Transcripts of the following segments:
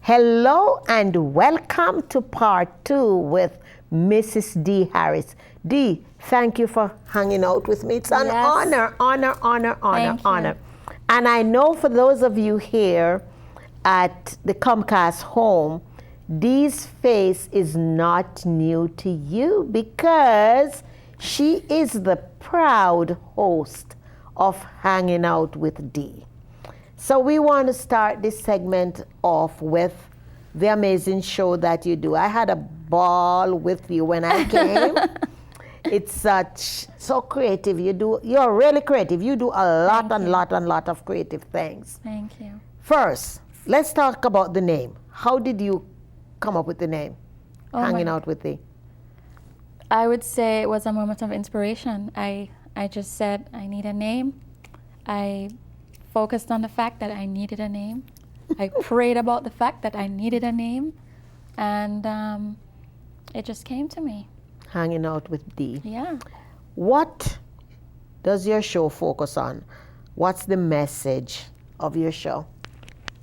Hello and welcome to part 2 with Mrs. Dee Harris. Dee, thank you for hanging out with me. It's an honor. And I know for those of you here at the Comcast home, Dee's face is not new to you because she is the proud host of Hanging Out with Dee. So we want to start this segment off with the amazing show that you do. I had a ball with you when I came. It's so creative. You're really creative. You do a lot of creative things. Thank you. First, let's talk about the name. How did you come up with the name, Hanging Out with Dee? I would say it was a moment of inspiration. I just said, I need a name. I focused on the fact that I needed a name. I prayed about the fact that I needed a name, and it just came to me. Hanging Out with Dee. Yeah. What does your show focus on? What's the message of your show?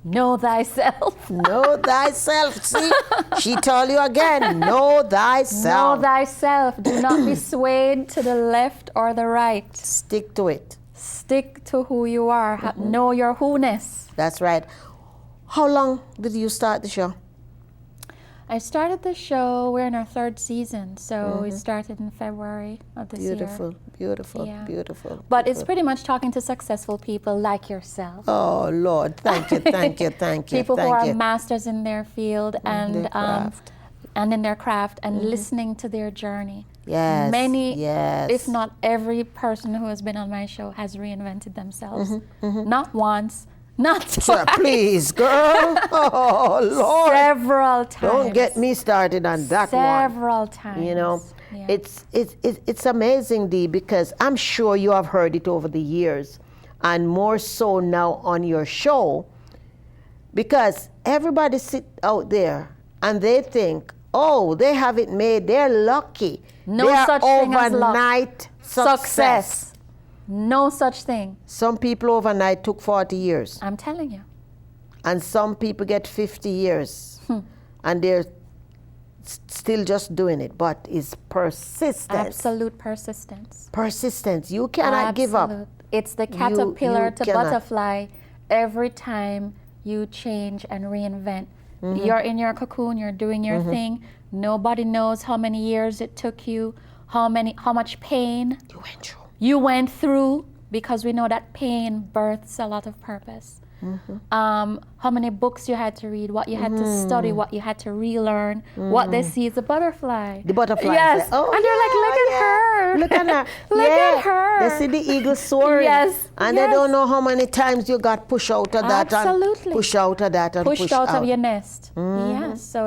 Know thyself. Know thyself. See, she told you again, know thyself. Know thyself. Do not be swayed to the left or the right. Stick to it. Stick to who you are. Know your who-ness. That's right. How long did you start the show? I started the show, we're in our 3rd season, so we started in February of this year. Beautiful. But it's pretty much talking to successful people like yourself. Oh, Lord, thank you. People who are masters in their field and in their craft and listening to their journey. Yes. Many, if not every person who has been on my show has reinvented themselves. Not once, not twice. Sure, please, girl. Oh, Lord. Several times. Don't get me started on that one. Several times. You know, it's amazing, Dee, because I'm sure you have heard it over the years, and more so now on your show, because everybody sit out there and they think, oh, they have it made, they're lucky. No they such are thing as luck. overnight success. No such thing. Some people overnight took 40 years. I'm telling you. And some people get 50 years. And they're still just doing it. But it's persistence. Absolute persistence. Persistence. You cannot give up. It's the caterpillar to butterfly. Every time you change and reinvent. You're in your cocoon, you're doing your thing. Nobody knows how many years it took you, how much pain you went through, because we know that pain births a lot of purpose. How many books you had to read, what you had to study, what you had to relearn, what they see is a butterfly. The butterfly. Yes. Oh, and they're like, look at her. Look at her. Look at her. They see the eagle soaring. Yes. And they don't know how many times you got pushed out of that. Absolutely. And pushed out of that and pushed out of your nest. Yes. So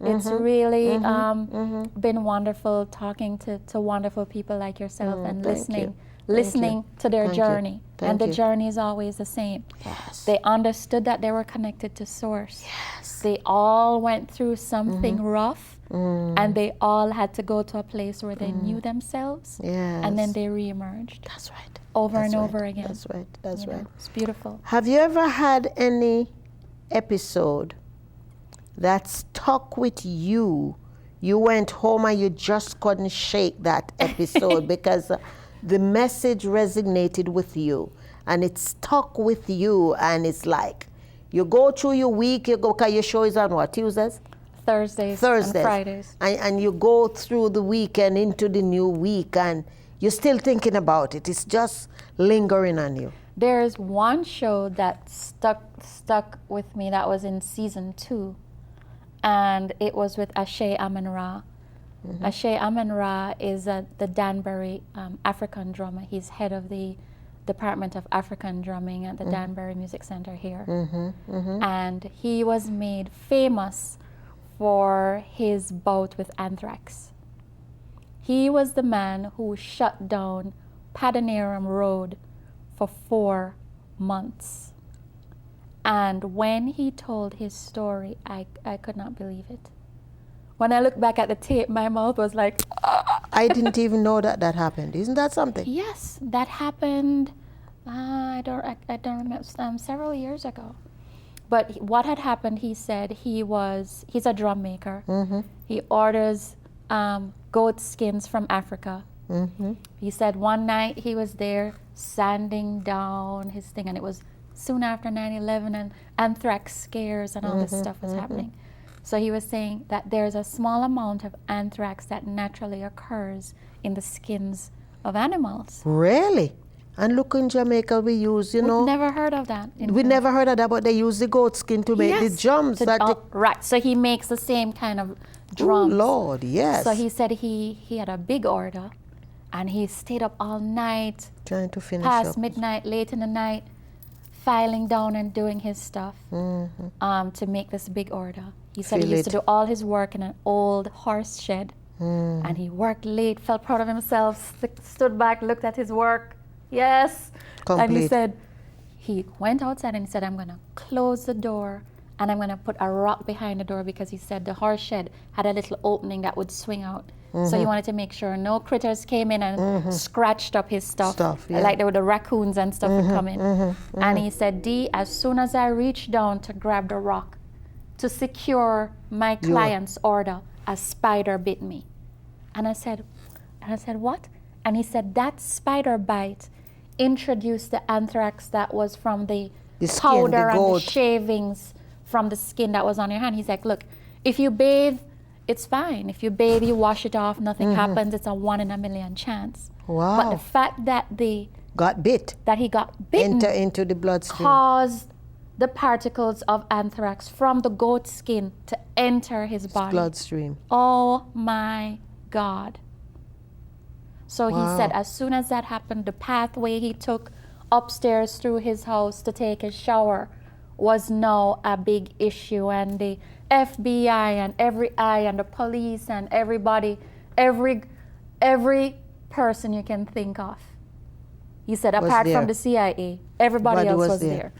it's really been wonderful talking to wonderful people like yourself and listening to their journey. And the journey is always the same. Yes. They understood that they were connected to Source. Yes. They all went through something rough, and they all had to go to a place where they knew themselves, and then they reemerged. That's right. Over and over again. That's right. That's right. It's beautiful. Have you ever had any episode that stuck with you? You went home and you just couldn't shake that episode because the message resonated with you and it stuck with you, and it's like you go through your week, because your show is on what, Tuesdays? Thursdays. And Fridays. And you go through the week and into the new week and you're still thinking about it. It's just lingering on you. There's one show that stuck with me that was in season 2, and it was with Ashe Amin-Ra. Ashe Amen-Ra is the Danbury African drummer. He's head of the Department of African Drumming at the Danbury Music Center here. And he was made famous for his bout with anthrax. He was the man who shut down Padanaram Road for 4 months. And when he told his story, I could not believe it. When I look back at the tape, my mouth was like, I didn't even know that happened. Isn't that something? Yes, that happened, I don't remember, several years ago. But what had happened, he said, he's a drum maker. He orders goat skins from Africa. He said one night he was there sanding down his thing, and it was soon after 9/11 and anthrax scares and all this stuff was happening. So he was saying that there's a small amount of anthrax that naturally occurs in the skins of animals. Really? And look, in Jamaica we use, We've never heard of that. We never heard of that, but they use the goat skin to make the drums. Right, so he makes the same kind of drums. Oh, Lord, yes. So he said he had a big order, and he stayed up all night, trying to finish past up. midnight, late in the night, filing down and doing his stuff to make this big order. He said he used to do all his work in an old horse shed, and he worked late, felt proud of himself, stood back, looked at his work. Yes. Complete. And he said, he went outside and he said, I'm going to close the door and I'm going to put a rock behind the door, because he said the horse shed had a little opening that would swing out. So he wanted to make sure no critters came in and scratched up his stuff. Like there were the raccoons and stuff would come in. And he said, Dee, as soon as I reached down to grab the rock to secure my client's order, a spider bit me. And I said, what? And he said, that spider bite introduced the anthrax that was from the powder and the shavings from the skin that was on your hand. He's like, look, if you bathe, it's fine. If you bathe, you wash it off, nothing happens. It's a 1 in a million chance. Wow. But the fact that he got bitten into the bloodstream caused the particles of anthrax from the goat skin to enter his body. Bloodstream. Oh my God. So he said as soon as that happened, the pathway he took upstairs through his house to take his shower was now a big issue, and the FBI and every eye and the police and everybody, every person you can think of. He said apart from the CIA, everybody else was there.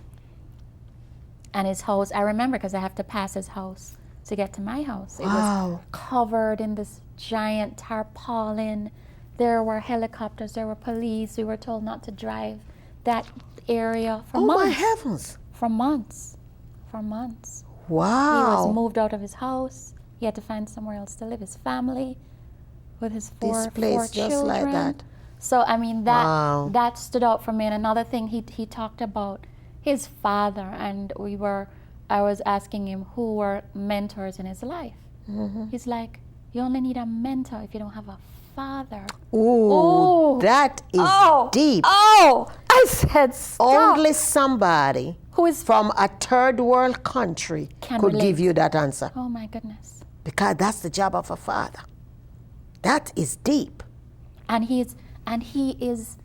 And his house, I remember because I have to pass his house to get to my house. It was covered in this giant tarpaulin. There were helicopters, there were police. We were told not to drive that area for months. Oh my heavens. For months. Wow. He was moved out of his house. He had to find somewhere else to live, his family, with his four just children. Like that. So, I mean, that stood out for me. And another thing, he talked about his father, and I was asking him who were mentors in his life. He's like, you only need a mentor if you don't have a father. Ooh, that is deep. I said, stop. Only somebody who is from a third world country could give you that answer. Oh my goodness. Because that's the job of a father. That is deep. And he is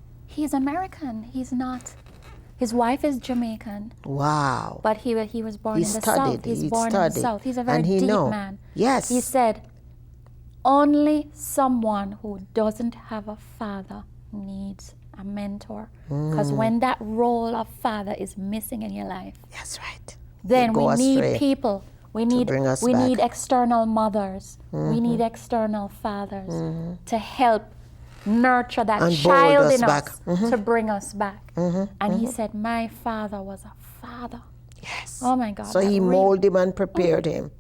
American. He's not. His wife is Jamaican. Wow. But he was born in the South. He's born in the South. He's a very deep man. Yes. He said, only someone who doesn't have a father needs a mentor. Because when that role of father is missing in your life, that's right. Then we need people. We need external mothers. We need external fathers to help nurture that child in us to bring us back. And he said, my father was a father. Yes. Oh my God. So he molded him and prepared him.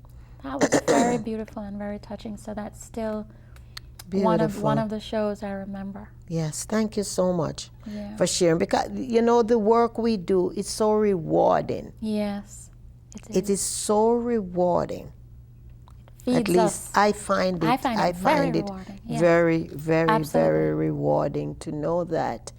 That was very beautiful and very touching. So that's still one of the shows I remember. Yes, thank you so much for sharing. Because, the work we do is so rewarding. Yes, it is so rewarding. At least I find it very, very, very rewarding to know that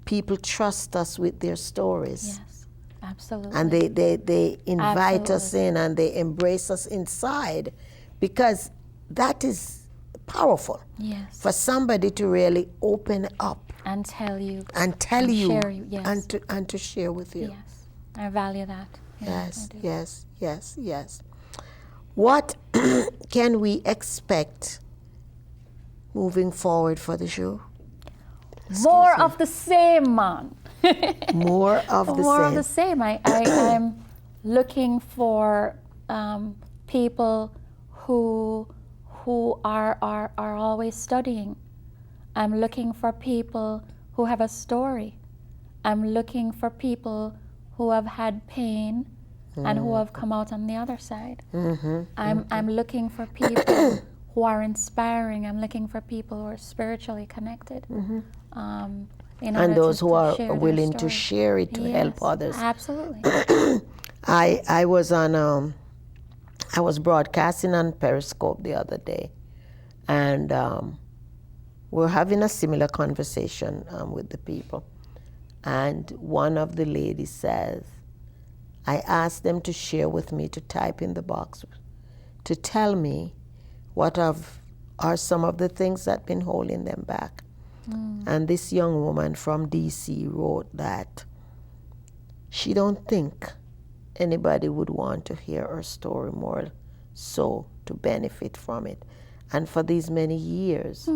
people trust us with their stories. Yes, absolutely. And they invite us in and they embrace us inside, because that is powerful. Yes. For somebody to really open up And tell you. and tell you, share you. Yes. and to share with you. Yes. I value that. Yes, I do. yes, yes, yes. What can we expect moving forward for the show? More of the same, man. More of the More same. of the same. I'm looking for people who are always studying. I'm looking for people who have a story. I'm looking for people who have had pain and who have come out on the other side. I'm looking for people who are inspiring. I'm looking for people who are spiritually connected. And those who are willing to share it to help others. Absolutely. I was broadcasting on Periscope the other day, and we're having a similar conversation with the people. And one of the ladies says, I asked them to share with me, to type in the box, to tell me what are some of the things that have been holding them back. And this young woman from DC wrote that she don't think anybody would want to hear her story, more so to benefit from it. And for these many years,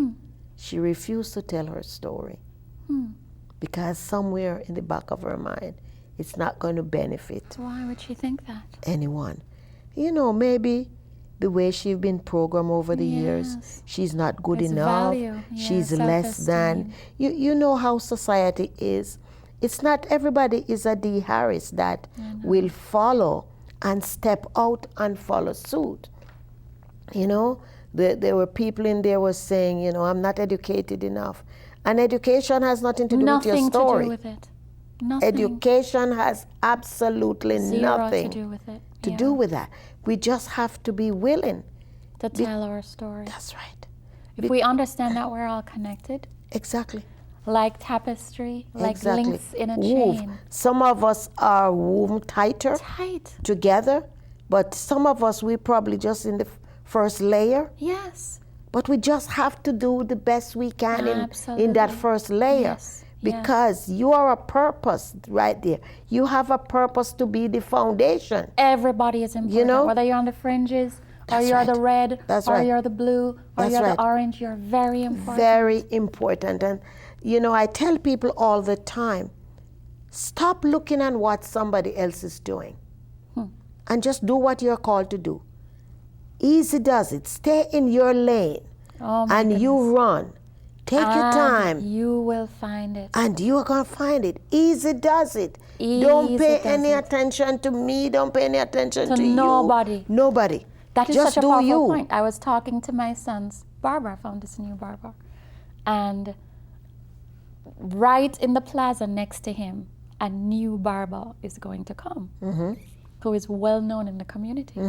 she refused to tell her story because somewhere in the back of her mind, it's not going to benefit Why would she think that? anyone. You know, maybe the way she's been programmed over the years, she's not good It's enough, value. she's Yeah, less than. You know how society is. It's not everybody is a Dee Harris that will follow and step out and follow suit. You know, there were people in there was saying, you know, I'm not educated enough. And education has nothing to do with your story. Nothing to do with it. Nothing. Education has absolutely Zero nothing to do with it. to do with that. We just have to be willing. To tell our story. That's right. If we understand that we're all connected, Exactly. like tapestry, like Exactly. links in a Wove. chain. Some of us are woven tighter Tight. together, but some of us, we're probably just in the first layer. Yes. But we just have to do the best we can in that Absolutely. first layer. Yes. Because you are a purpose right there. You have a purpose to be the foundation. Everybody is important. You know? Whether you're on the fringes, or That's you're right. the red, That's or right. you're the blue, or That's you're right. the orange, you're very important. Very important. And, you know, I tell people all the time, stop looking at what somebody else is doing and just do what you're called to do. Easy does it. Stay in your lane Oh my and goodness. you run. Take your And time you will find it. and you're going to find it. Easy does it. Don't Easy pay does any it. attention to me. Don't pay any attention To to nobody. you. Nobody. That is just such a do powerful you. point. I was talking to my son's barber. I found this new barber. And right in the plaza next to him, a new barber is going to come who is well known in the community.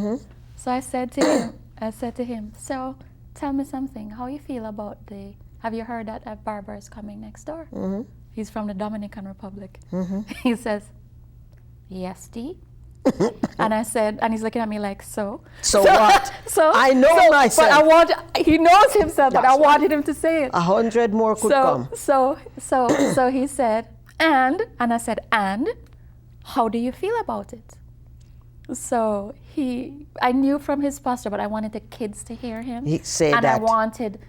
So I said to him, so tell me something. How you feel about have you heard that a barber is coming next door? He's from the Dominican Republic. He says, yes, Dee. And I said, and he's looking at me like, so what? So I know myself. But he knows himself, but I That's wanted him to say it. 100 more could come. So he said, and I said, and how do you feel about it? So I knew from his posture, but I wanted the kids to hear him. He said and I that. wanted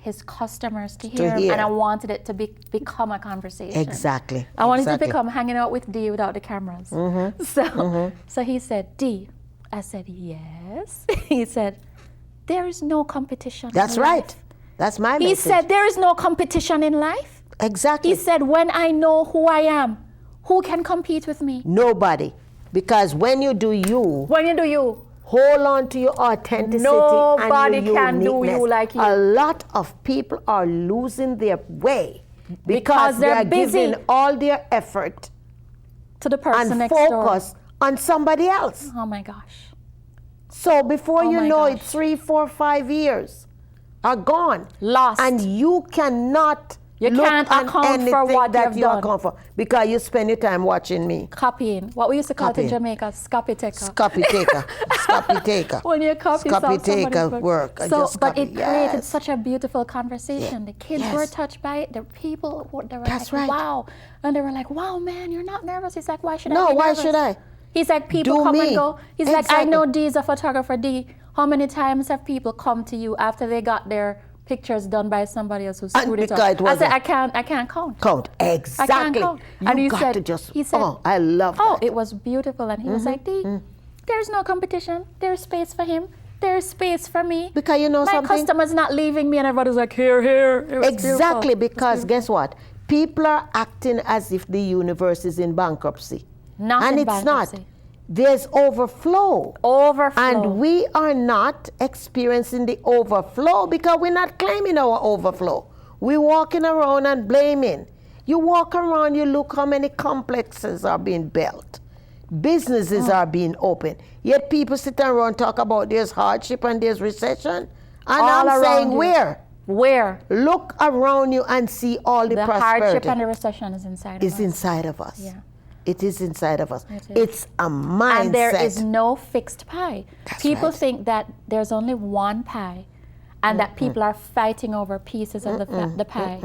his customers to hear him, and I wanted it to become a conversation. Exactly. I wanted exactly. to become hanging out with Dee without the cameras. So he said, Dee. I said, yes. He said, there is no competition. That's in right. life. That's my He message. said, there is no competition in life. Exactly. He said, when I know who I am, who can compete with me? Nobody. Because when you do you, When you do you, hold on to your authenticity nobody and your can do uniqueness. you like you. A lot of people are losing their way Because they're busy. giving all their effort to the person and next door. focus on somebody else. Oh my gosh. So before Oh you my know it, gosh. 3, 4, 5 years are gone. Lost. And you cannot You can't account for what that you've you done. account for because you spend your time watching me. Copying. What we used to call it in Jamaica, scopy taker. Scopy taker. Scopy taker. When you copy Scopy taker somebody's work. But it created such a beautiful conversation. The kids Yes. were touched by it. The people they were That's like, right. wow. And they were like, wow, man, you're not nervous. He's like, why should I No, be why nervous? should I? He's like, people Do come me. and go. He's like, I Exactly. know Dee's a photographer. Dee, how many times have people come to you after they got their pictures done by somebody else who screwed it because up? it I wasn't. said, I can't count. Count. Exactly. count. You And he got said- to just, he said, oh, I love Oh, that. it was beautiful. And he was like, Dee, there's no competition. There's space for him. There's space for me. Because you know My something? customer's not leaving me, and everybody's like, here. It was Exactly, beautiful. because guess what? People are acting as if the universe is in bankruptcy. Not and in it's bankruptcy. not. There's overflow. Overflow. And we are not experiencing the overflow because we're not claiming our overflow. We're walking around and blaming. You walk around, you look how many complexes are being built. Businesses are being opened. Yet people sit around and talk about there's hardship and there's recession. And All I'm around saying you. where? Where? Look around you and see all the The prosperity. hardship and the recession is inside of It's us. inside of us. Yeah. It is inside of us. It is. It's a mindset. And there is no fixed pie. That's People right. think that there's only one pie and that people are fighting over pieces of the pie.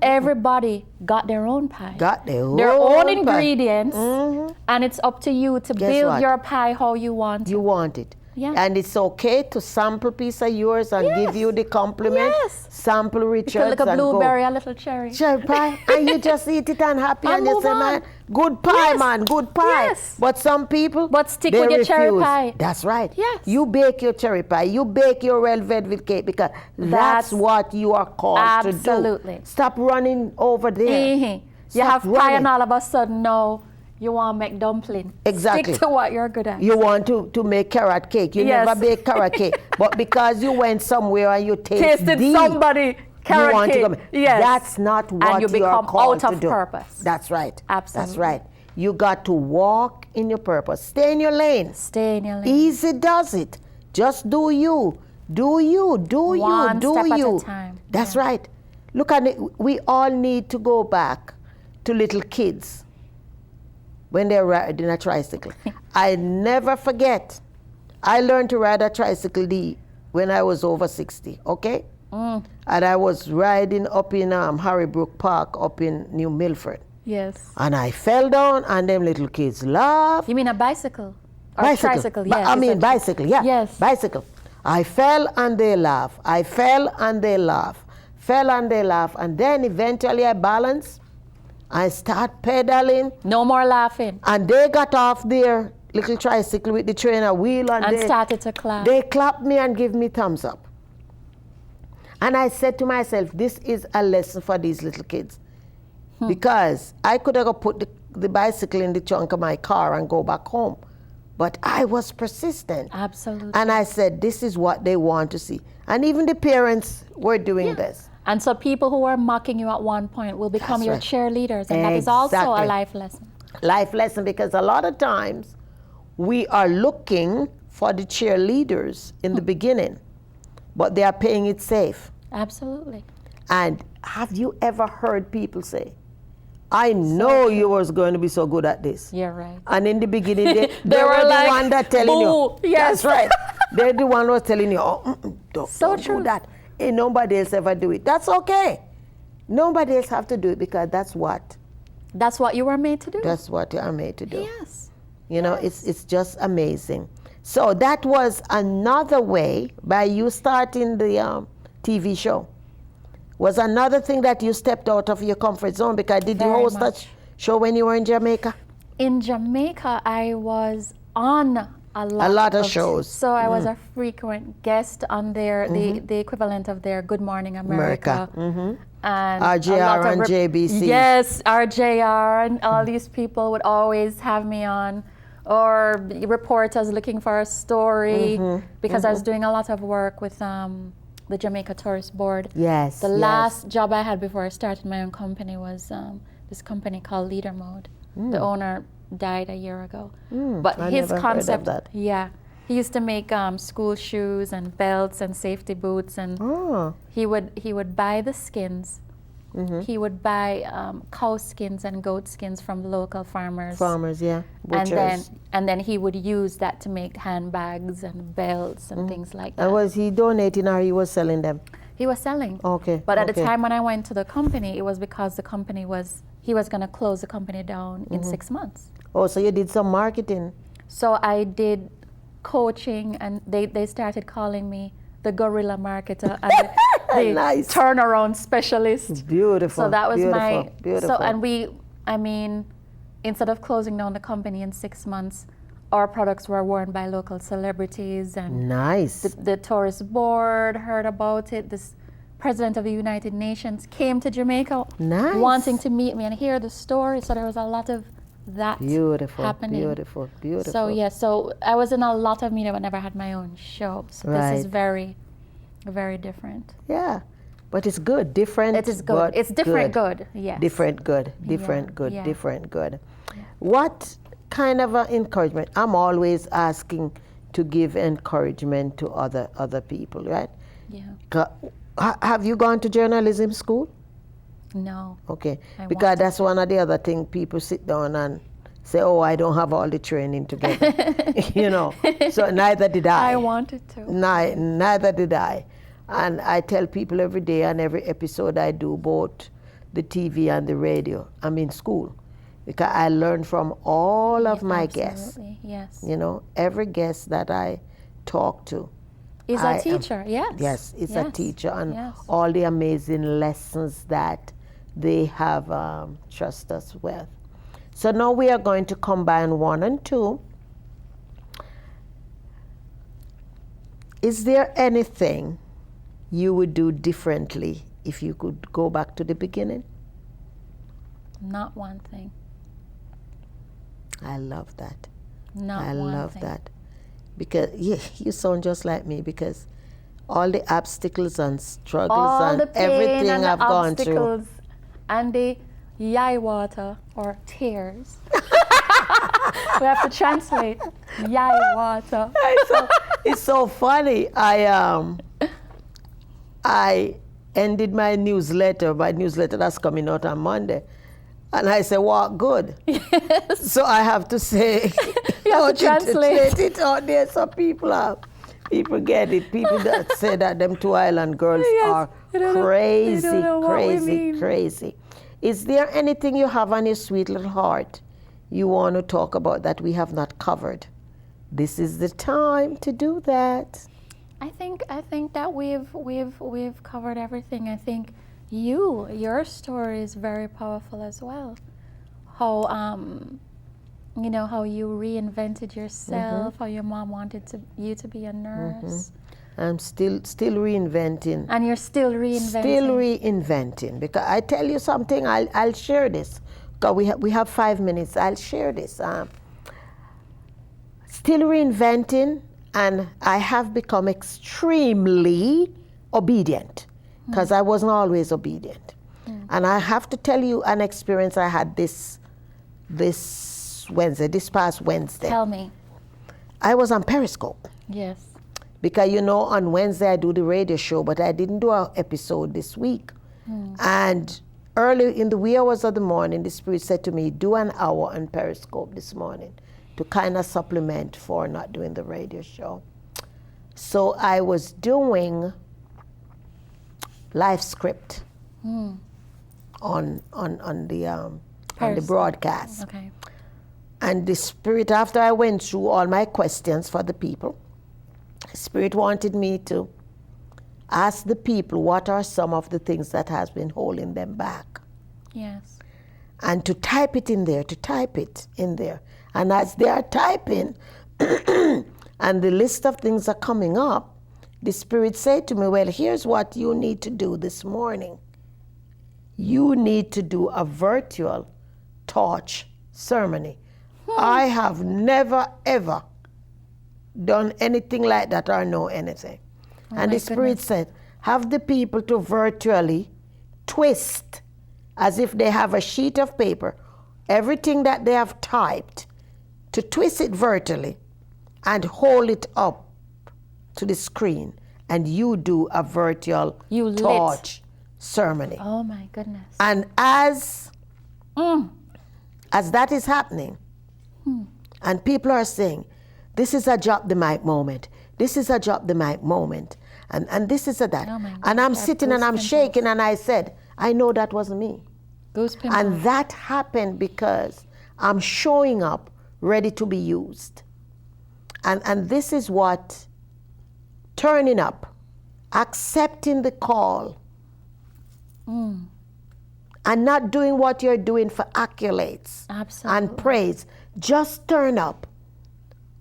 Everybody got their own pie. Got their own pie. ingredients, and it's up to you to Guess build what? your pie how you want. You want it. Yeah. And it's okay to sample piece of yours and give you the compliment. Yes. Sample Richards Like a and blueberry, go. a little cherry. Cherry pie. And you just eat it and happy And and you move say, on. man, good pie, Yes. man, good pie. Yes. But some people, But stick they with your cherry refuse. pie. That's right. Yes. You bake your cherry pie. You bake your red velvet cake because that's what you are called to do. Absolutely. Stop running over there. You Stop have pie running. and all of a sudden now you want to make dumpling. Exactly. Stick to what you're good at. You want to make carrot cake. You Yes. never bake carrot cake. But because you went somewhere and you Tasted Dee, somebody carrot you want cake. To go, Yes. That's not what And you are become called out to of do. purpose. That's right. Absolutely. That's right. You got to walk in your purpose. Stay in your lane. Stay in your lane. Easy does it. Just do you. Do you. Do you. One Do step at a you. time. That's Yeah. right. Look at it. We all need to go back to little kids when they're riding a tricycle. I never forget. I learned to ride a tricycle when I was over 60, okay? And I was riding up in Harrybrook Park up in New Milford. Yes. And I fell down and them little kids laughed. You mean a bicycle? Or Bicycle. tricycle, Bi- yes. I mean essentially. bicycle, yeah. Yes. Bicycle. I fell and they laugh. I fell and they laugh. Fell and they laugh. And then eventually I balanced. I start pedaling. No more laughing. And they got off their little tricycle with the trainer wheel and, And started to clap. they clapped me and give me thumbs up. And I said to myself, this is a lesson for these little kids. Because I could have put the bicycle in the trunk of my car and go back home. But I was persistent. Absolutely. And I said, this is what they want to see. And even the parents were doing this. And so people who were mocking you at one point will become That's your right. cheerleaders. And that is also a Exactly. life lesson. Life lesson, because a lot of times we are looking for the cheerleaders in the beginning, but they are playing it safe. Absolutely. And have you ever heard people say, I know you was going to be so good at this. You're right. And in the beginning, they were were like, the one that telling "Boo." you. Yes. That's right. They're the one who was telling you, don't So do true. that. Ain't nobody else ever do it. That's okay. Nobody else have to do it because that's what You were made to do. you are made to do. Yes. You know, it's just amazing. So that was another way by you starting the TV show. Was another thing that you stepped out of your comfort zone because did you Very host much. that show when you were in Jamaica? In Jamaica, I was on a lot of shows. So I was a frequent guest on their the equivalent of their Good Morning America. And RJR a lot of and JBC. Yes, RJR and all these people would always have me on, or reporters looking for a story because I was doing a lot of work with the Jamaica Tourist Board. Yes. The last job I had before I started my own company was this company called Leader Mode. The owner died a year ago. But I his never heard of concept, that. yeah, he used to make school shoes and belts and safety boots, and Oh. he would buy the skins he would buy cow skins and goat skins from local farmers. Farmers, yeah. Butchers. And then he would use that to make handbags and belts and things like that. And was he donating or he was selling them? He was selling. Okay. But at the time when I went to the company, it was because the company he was going to close the company down in 6 months. Oh, so you did some marketing. So I did coaching, and they started calling me the guerrilla marketer and the Nice. turnaround specialist. Beautiful. So that was beautiful. So, and instead of closing down the company in 6 months, our products were worn by local celebrities, and nice. The tourist board heard about it. This president of the United Nations came to Jamaica, nice. wanting to meet me and hear the story. So there was a lot of that happening. Beautiful. So I was in a lot of media, but never had my own show. So this is very, very different. Yeah, but it's good. Different. It is good. It's different good. Yes. Different good. Different good. Yeah. Different good. Yeah. What kind of encouragement? I'm always asking to give encouragement to other people, right? Yeah. Have you gone to journalism school? No. Okay, because that's one of the other things people sit down and say, oh, I don't have all the training together. So neither did I. I wanted to. Neither did I. And I tell people every day on every episode I do, both the TV and the radio, I'm in school. Because I learn from all of my guests. Yes. Every guest that I talk to. Is a teacher, yes. Yes, it's a teacher, and all the amazing lessons that they have trust us with. So now we are going to combine 1 and 2. Is there anything you would do differently if you could go back to the beginning? Not one thing. I love that. I love that. Because you sound just like me, because all the obstacles and struggles all and the pain everything and I've the gone obstacles through. And the yai water or tears. We have to translate yai water. It's so funny. I ended my newsletter that's coming out on Monday. And I say, what good? Yes. So I have to say, you have to translate it out there so people get it. People that say that them 2 island girls are crazy. Is there anything you have on your sweet little heart you want to talk about that we have not covered? This is the time to do that. I think that we've covered everything. I think your story is very powerful as well. How how you reinvented yourself, how your mom wanted you to be a nurse. I'm still reinventing. And you're still reinventing. Still reinventing. Because I tell you something, I'll share this. Because we have 5 minutes. I'll share this. Still reinventing, and I have become extremely obedient. Because I wasn't always obedient. And I have to tell you an experience I had this past Wednesday. Tell me. I was on Periscope. Yes. Because on Wednesday I do the radio show, but I didn't do an episode this week. And early in the wee hours of the morning, the Spirit said to me, do an hour on Periscope this morning to kind of supplement for not doing the radio show. So I was doing live script on the broadcast. Okay. And the Spirit, after I went through all my questions for the people, the Spirit wanted me to ask the people what are some of the things that has been holding them back. Yes. And to type it in there. And as they are typing, and the list of things are coming up, the Spirit said to me, well, here's what you need to do this morning. You need to do a virtual torch ceremony. I have never, ever done anything like that or know anything. And the Spirit said, have the people to virtually twist as if they have a sheet of paper, everything that they have typed, to twist it virtually and hold it up to the screen, and you do a virtual torch ceremony. Oh my goodness. And as that is happening, and people are saying, this is a drop the mic moment. This is a drop the mic moment. And this is a that. Oh my gosh, and I'm I have sitting and I'm goose shaking and I said, I know that wasn't me. Goose pimples. And that happened because I'm showing up ready to be used. And this is what turning up, accepting the call, and not doing what you're doing for accolades and praise. Just turn up,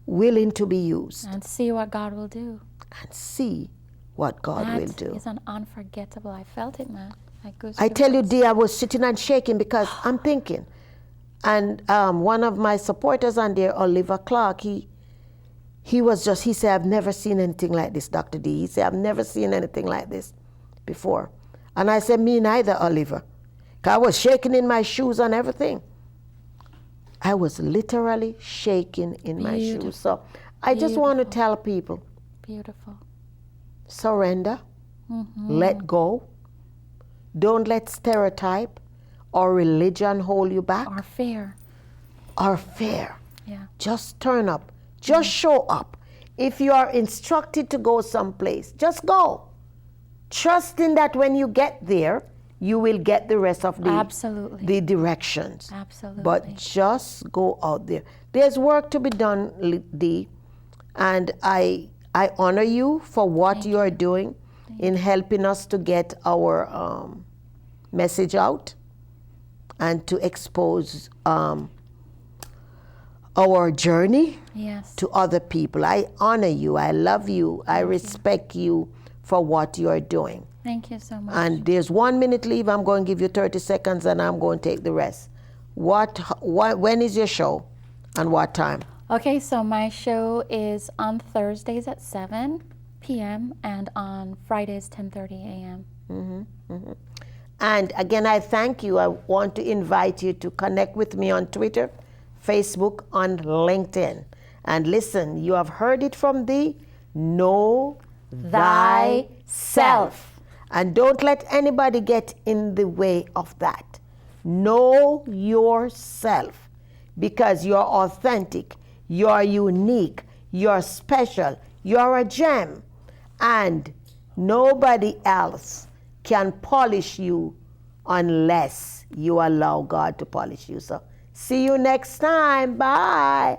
willing to be used. And see what God will do. And see what God will do. That is an unforgettable. I felt it, man. Like goose I tell you, pimples. Dee, I was sitting and shaking because I'm thinking. And one of my supporters on there, Oliver Clark, he said, I've never seen anything like this, Dr. D. He said, I've never seen anything like this before. And I said, me neither, Oliver. 'Cause I was shaking in my shoes and everything. I was literally shaking in my shoes. So I just want to tell people, beautiful. Surrender, let go. Don't let stereotype or religion hold you back. Or fear. Or fear. Yeah. Just turn up. Just show up. If you are instructed to go someplace, just go. Trusting that when you get there, you will get the rest of the directions. Absolutely. But just go out there. There's work to be done, Dee, and I honor you for what you are doing in helping us to get our message out and to expose our journey to other people. I honor you. I love you. I respect you for what you are doing. Thank you so much. And there's 1 minute leave. I'm going to give you 30 seconds and I'm going to take the rest. When is your show and what time? Okay, so my show is on Thursdays at 7 p.m. and on Fridays 10:30 a.m. And again, I thank you. I want to invite you to connect with me on Twitter, Facebook, on LinkedIn. And listen, you have heard it from Dee. Know thyself. And don't let anybody get in the way of that. Know yourself because you're authentic, you're unique, you're special, you're a gem. And nobody else can polish you unless you allow God to polish you. So see you next time. Bye.